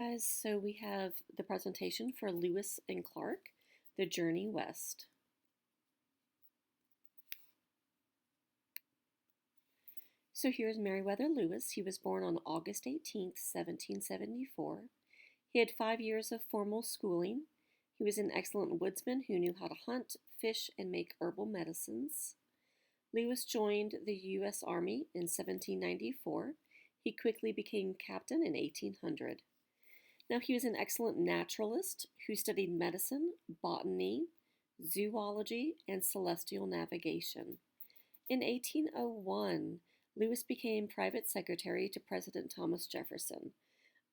Guys, so we have the presentation for Lewis and Clark, The Journey West. So here's Meriwether Lewis. He was born on August 18th, 1774. He had 5 years of formal schooling. He was an excellent woodsman who knew how to hunt, fish, and make herbal medicines. Lewis joined the U.S. Army in 1794. He quickly became captain in 1800. Now, he was an excellent naturalist who studied medicine, botany, zoology, and celestial navigation. In 1801, Lewis became private secretary to President Thomas Jefferson.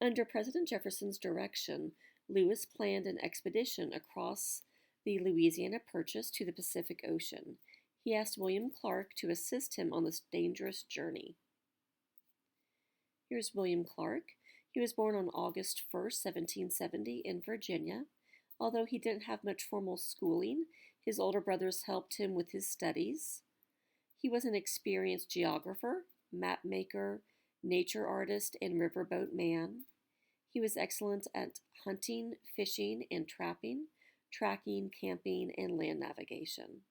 Under President Jefferson's direction, Lewis planned an expedition across the Louisiana Purchase to the Pacific Ocean. He asked William Clark to assist him on this dangerous journey. Here's William Clark. He was born on August 1st, 1770, in Virginia. Although he didn't have much formal schooling, his older brothers helped him with his studies. He was an experienced geographer, map maker, nature artist, and riverboat man. He was excellent at hunting, fishing, and trapping, tracking, camping, and land navigation.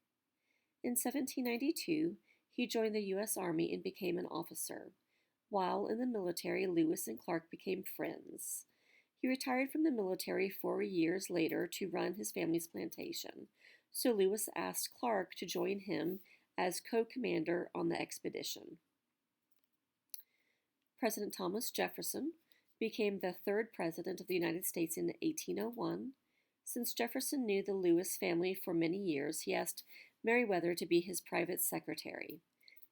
In 1792, he joined the U.S. Army and became an officer. While in the military, Lewis and Clark became friends. He retired from the military 4 years later to run his family's plantation, so Lewis asked Clark to join him as co-commander on the expedition. President Thomas Jefferson became the third president of the United States in 1801. Since Jefferson knew the Lewis family for many years, he asked Meriwether to be his private secretary.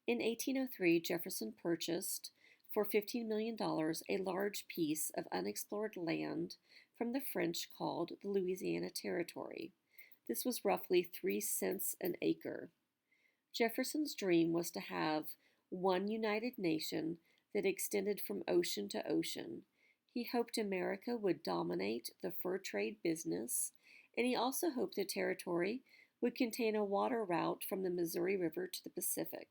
In 1803, Jefferson purchased for $15 million a large piece of unexplored land from the French called the Louisiana Territory. This was roughly 3 cents an acre. Jefferson's dream was to have one united nation that extended from ocean to ocean. He hoped America would dominate the fur trade business, and he also hoped the territory would contain a water route from the Missouri River to the Pacific.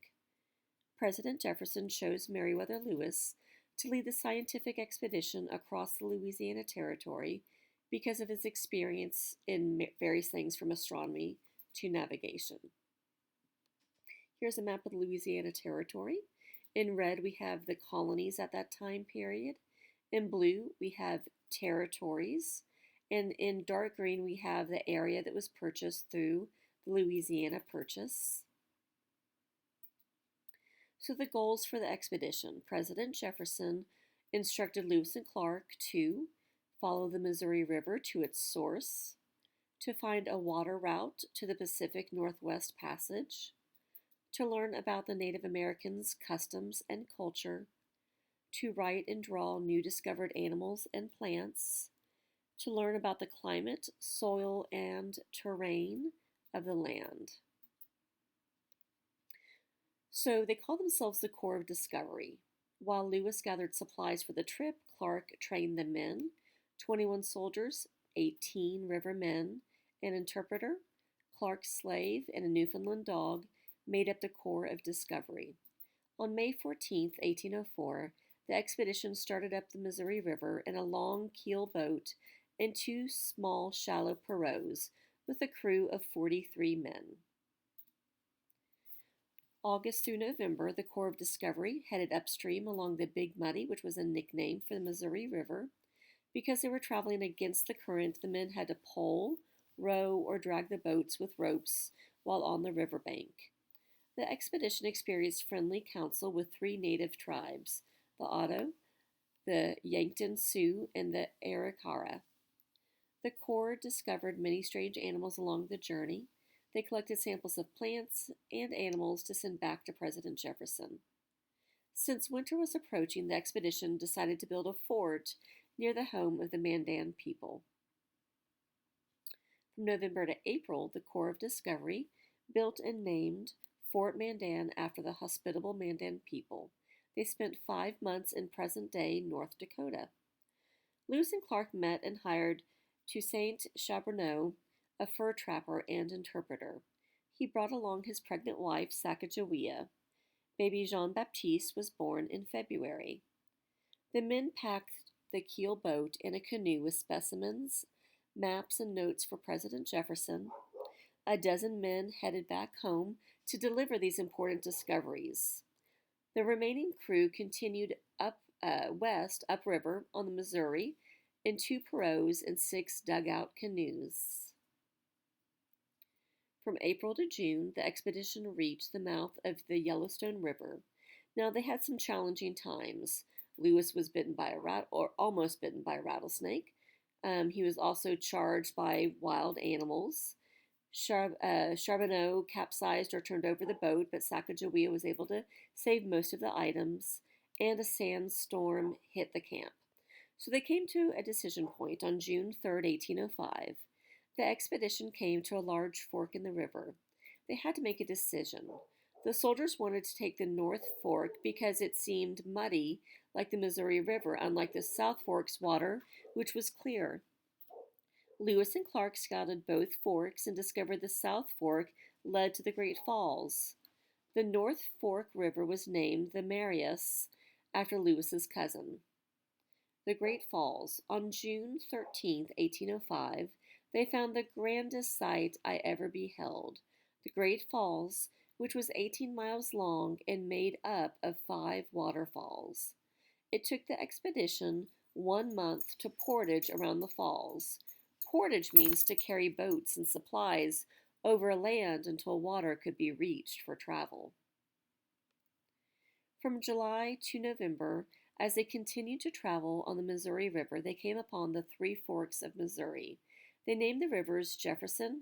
President Jefferson chose Meriwether Lewis to lead the scientific expedition across the Louisiana Territory because of his experience in various things from astronomy to navigation. Here's a map of the Louisiana Territory. In red, we have the colonies at that time period. In blue, we have territories. And in dark green, we have the area that was purchased through the Louisiana Purchase. So the goals for the expedition: President Jefferson instructed Lewis and Clark to follow the Missouri River to its source, to find a water route to the Pacific Northwest Passage, to learn about the Native Americans' customs and culture, to write and draw new discovered animals and plants, to learn about the climate, soil, and terrain of the land. So they call themselves the Corps of Discovery. While Lewis gathered supplies for the trip, Clark trained the men, 21 soldiers, 18 rivermen, an interpreter, Clark's slave, and a Newfoundland dog made up the Corps of Discovery. On May 14th, 1804, the expedition started up the Missouri River in a long keel boat and 2 small shallow pirogues with a crew of 43 men. August through November, the Corps of Discovery headed upstream along the Big Muddy, which was a nickname for the Missouri River. Because they were traveling against the current, the men had to pole, row, or drag the boats with ropes while on the riverbank. The expedition experienced friendly counsel with 3 native tribes: the Oto, the Yankton Sioux, and the Arikara. The Corps discovered many strange animals along the journey. They collected samples of plants and animals to send back to President Jefferson. Since winter was approaching, the expedition decided to build a fort near the home of the Mandan people. From November to April, the Corps of Discovery built and named Fort Mandan after the hospitable Mandan people. They spent 5 months in present-day North Dakota. Lewis and Clark met and hired Toussaint Charbonneau, a fur trapper and interpreter. He brought along his pregnant wife, Sacagawea. Baby Jean-Baptiste was born in February. The men packed the keel boat and a canoe with specimens, maps, and notes for President Jefferson. A dozen men headed back home to deliver these important discoveries. The remaining crew continued west upriver on the Missouri in two pirogues and six dugout canoes. From April to June, the expedition reached the mouth of the Yellowstone River. Now they had some challenging times. Lewis was bitten by a or almost bitten by a rattlesnake. He was also charged by wild animals. Charbonneau capsized or turned over the boat, but Sacagawea was able to save most of the items, and a sandstorm hit the camp. So they came to a decision point on June 3rd, 1805. The expedition came to a large fork in the river. They had to make a decision. The soldiers wanted to take the North Fork because it seemed muddy like the Missouri River, unlike the South Fork's water, which was clear. Lewis and Clark scouted both forks and discovered the South Fork led to the Great Falls. The North Fork River was named the Marias after Lewis's cousin. The Great Falls. On June 13th, 1805, they found the grandest sight I ever beheld. The Great Falls, which was 18 miles long and made up of 5 waterfalls. It took the expedition 1 month to portage around the falls. Portage means to carry boats and supplies over land until water could be reached for travel. From July to November, as they continued to travel on the Missouri River, they came upon the 3 forks of Missouri. They named the rivers Jefferson,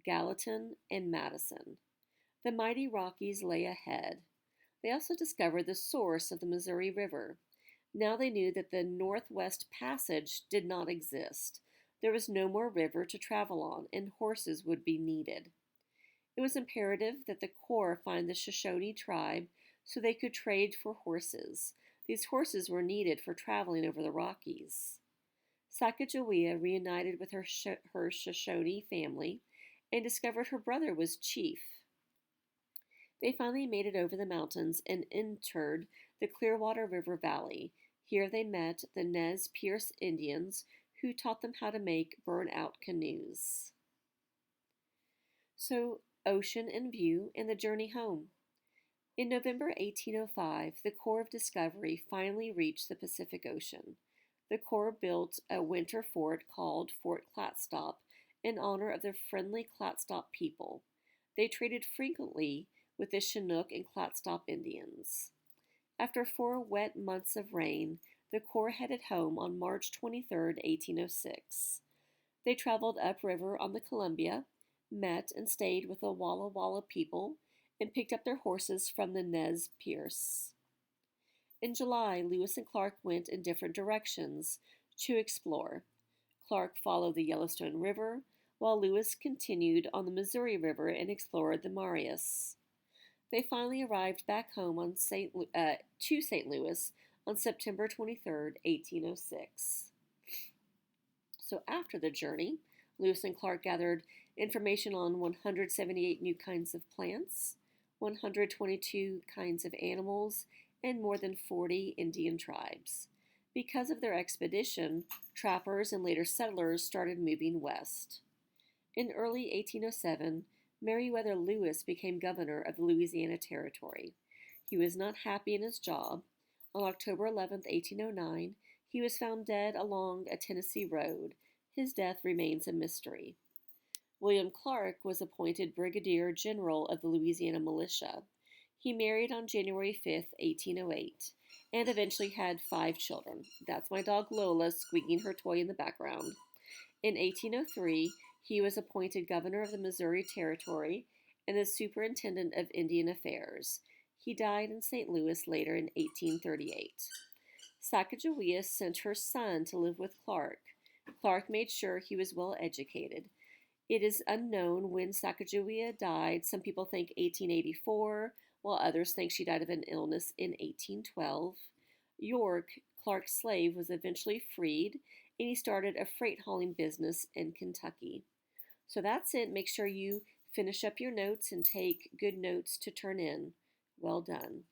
Gallatin, and Madison. The mighty Rockies lay ahead. They also discovered the source of the Missouri River. Now they knew that the Northwest Passage did not exist. There was no more river to travel on, and horses would be needed. It was imperative that the Corps find the Shoshone tribe so they could trade for horses. These horses were needed for traveling over the Rockies. Sacagawea reunited with her Shoshone family and discovered her brother was chief. They finally made it over the mountains and entered the Clearwater River Valley. Here they met the Nez Perce Indians, who taught them how to make burn-out canoes. So, ocean in view and the journey home. In November 1805, the Corps of Discovery finally reached the Pacific Ocean. The Corps built a winter fort called Fort Clatsop in honor of the friendly Clatsop people. They traded frequently with the Chinook and Clatsop Indians. After 4 wet months of rain, the Corps headed home on March 23, 1806. They traveled upriver on the Columbia, met and stayed with the Walla Walla people, and picked up their horses from the Nez Perce. In July, Lewis and Clark went in different directions to explore. Clark followed the Yellowstone River, while Lewis continued on the Missouri River and explored the Marias. They finally arrived back home on to St. Louis on September 23, 1806. So after the journey, Lewis and Clark gathered information on 178 new kinds of plants, 122 kinds of animals, and more than 40 Indian tribes. Because of their expedition, trappers and later settlers started moving west. In early 1807, Meriwether Lewis became governor of the Louisiana Territory. He was not happy in his job. On October 11, 1809, he was found dead along a Tennessee road. His death remains a mystery. William Clark was appointed Brigadier General of the Louisiana Militia. He married on January 5, 1808, and eventually had 5 children. That's my dog Lola squeaking her toy in the background. In 1803, he was appointed governor of the Missouri Territory and the superintendent of Indian Affairs. He died in St. Louis later in 1838. Sacagawea sent her son to live with Clark. Clark made sure he was well educated. It is unknown when Sacagawea died. Some people think 1884, while others think she died of an illness in 1812. York, Clark's slave, was eventually freed, and he started a freight hauling business in Kentucky. So that's it. Make sure you finish up your notes and take good notes to turn in. Well done.